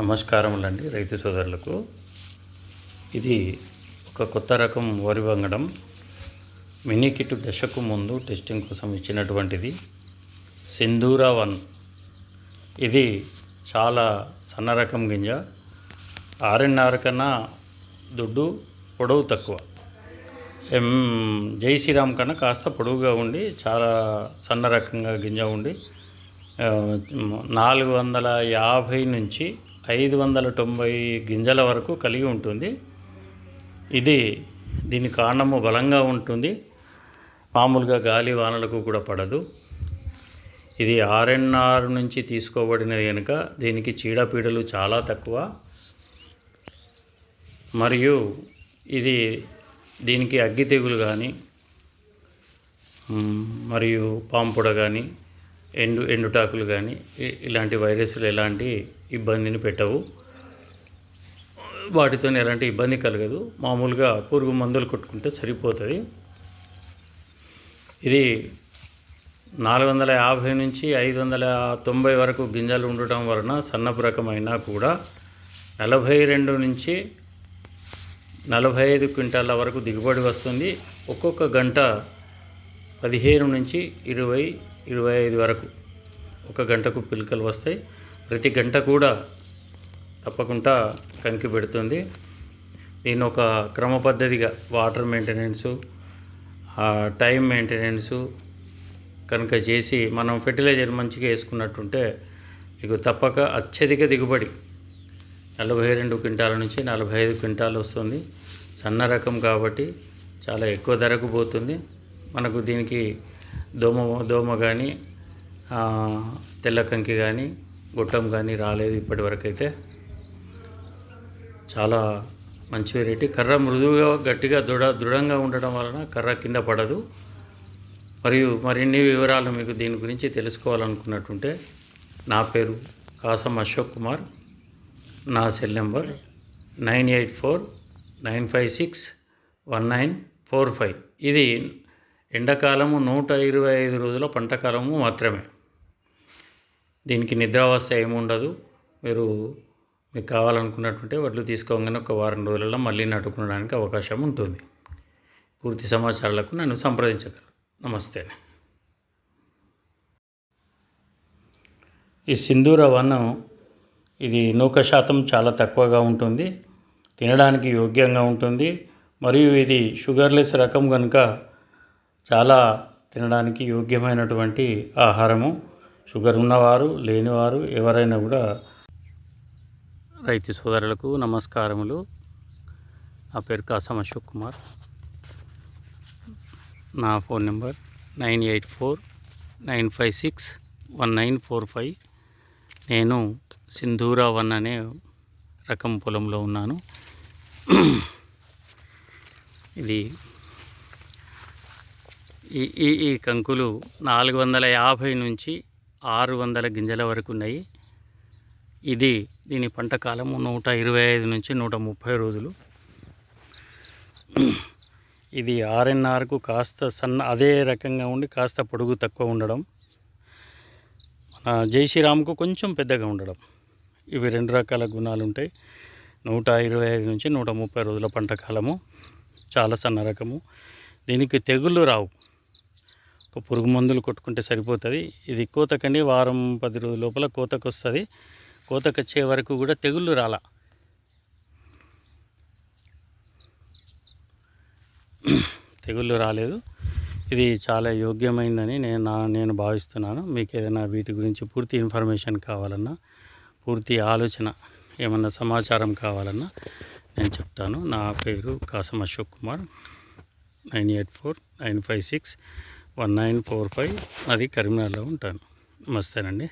నమస్కారములండి రైతు సోదరులకు. ఇది ఒక కొత్త రకం వరి వంగడం మినీ కిట్ దశకు ముందు టెస్టింగ్ కోసం ఇచ్చినటువంటిది సింధూరా 1. ఇది చాలా సన్న రకం గింజ. ఆర్ఎన్ఆర్ కన్నా దుడ్డు పొడవు తక్కువ. జై శ్రీరామ్ కన్నా కాస్త పొడవుగా ఉండి చాలా సన్న రకంగా గింజ ఉండి 450 నుంచి 590 గింజల వరకు కలిగి ఉంటుంది. దీని కాండము బలంగా ఉంటుంది. మామూలుగా గాలి వానలకు కూడా పడదు. ఇది ఆర్ఎన్ఆర్ నుంచి తీసుకోబడినది కనుక దీనికి చీడపీడలు చాలా తక్కువ. మరియు దీనికి అగ్గి తెగులు కానీ మరియు పాంపుడ కానీ ఎండుటాకులు కానీ ఇలాంటి వైరస్లు ఎలాంటి ఇబ్బందిని పెట్టవు. వాటితో ఎలాంటి ఇబ్బంది కలగదు. మామూలుగా పురుగు మందులు కొట్టుకుంటే సరిపోతుంది. ఇది 450 నుంచి 590 వరకు గింజలు ఉండటం వలన సన్నపు రకమైనా కూడా 42 నుంచి 45 క్వింటాల వరకు దిగుబడి వస్తుంది. ఒక్కొక్క గంట 15 నుంచి 20-25 వరకు ఒక గంటకు పిలకలు వస్తాయి. ప్రతి గంట కూడా తప్పకుండా కంకి పెడుతుంది. దీని ఒక క్రమ పద్ధతిగా వాటర్ మెయింటెనెన్సు, టైం మెయింటెనెన్సు కనుక చేసి మనం ఫెర్టిలైజర్ మంచిగా వేసుకున్నట్టుంటే మీకు తప్పక అత్యధిక దిగుబడి 42 క్వింటాల నుంచి 45 క్వింటాలు వస్తుంది. సన్న రకం కాబట్టి చాలా ఎక్కువ ధరకు పోతుంది. మనకు దీనికి దోమ కానీ తెల్ల కంకి కానీ గొట్టం కానీ రాలేదు ఇప్పటివరకు. అయితే చాలా మంచి వెరైటీ. కర్ర మృదువుగా గట్టిగా దృఢంగా ఉండడం వలన కర్ర కింద పడదు. మరియు మరిన్ని వివరాలు మీకు దీని గురించి తెలుసుకోవాలనుకున్నట్టుంటే నా పేరు కాసం అశోక్ కుమార్. నా సెల్ నెంబర్ 9849561945. ఇది ఎండాకాలము 125 రోజుల పంట కాలము మాత్రమే. దీనికి నిద్రావస్థ ఏముండదు. మీకు కావాలనుకున్నట్టుంటే వడ్లు తీసుకోగానే ఒక వారం రోజులలో మళ్ళీ నాటుకోవడానికి అవకాశం ఉంటుంది. పూర్తి సమాచారాలకు నన్ను సంప్రదించగలరు. నమస్తే. ఈ సింధూరా 1 ఇది నూక శాతం చాలా తక్కువగా ఉంటుంది. తినడానికి యోగ్యంగా ఉంటుంది. మరియు ఇది షుగర్లెస్ రకం కనుక చాలా తినడానికి యోగ్యమైనటువంటి ఆహారము. షుగర్ ఉన్నవారు లేనివారు ఎవరైనా కూడా. రైతు సోదరులకు నమస్కారములు. నా పేరు కాసం అశోక్ కుమార్. నా ఫోన్ నెంబర్ 9849561945. నేను సింధూరా 1 అనే రకం పొలంలో ఉన్నాను. ఈ కంకులు 450 నుంచి 600 గింజల వరకు ఉన్నాయి. దీని పంట కాలము 125 నుంచి 130 రోజులు. ఇది ఆర్ఎన్ఆర్కు కాస్త సన్న అదే రకంగా ఉండి కాస్త పొడుగు తక్కువ ఉండడం, మన జై శ్రీరామ్కు కొంచెం పెద్దగా ఉండడం. ఇవి 2 రకాల గుణాలు ఉంటాయి. 125 నుంచి 130 రోజుల పంట కాలము. చాలా సన్న రకము. దీనికి తెగుళ్ళు రావు. ఒక పురుగు మందులు కొట్టుకుంటే సరిపోతుంది. ఇది కోతకండి వారం 10 రోజుల లోపల కోతకు వస్తుంది. కోతకు వచ్చే వరకు కూడా తెగుళ్ళు రాలా. తెగుళ్ళు రాలేదు. ఇది చాలా యోగ్యమైందని నేను భావిస్తున్నాను. మీకు ఏదైనా వీటి గురించి పూర్తి ఇన్ఫర్మేషన్ కావాలన్నా, పూర్తి ఆలోచన ఏమన్నా సమాచారం కావాలన్నా నేను చెప్తాను. నా పేరు కాసం అశోక్ కుమార్. 9849561945. అది కరీంనగర్లో ఉంటాను. నమస్తేనండి.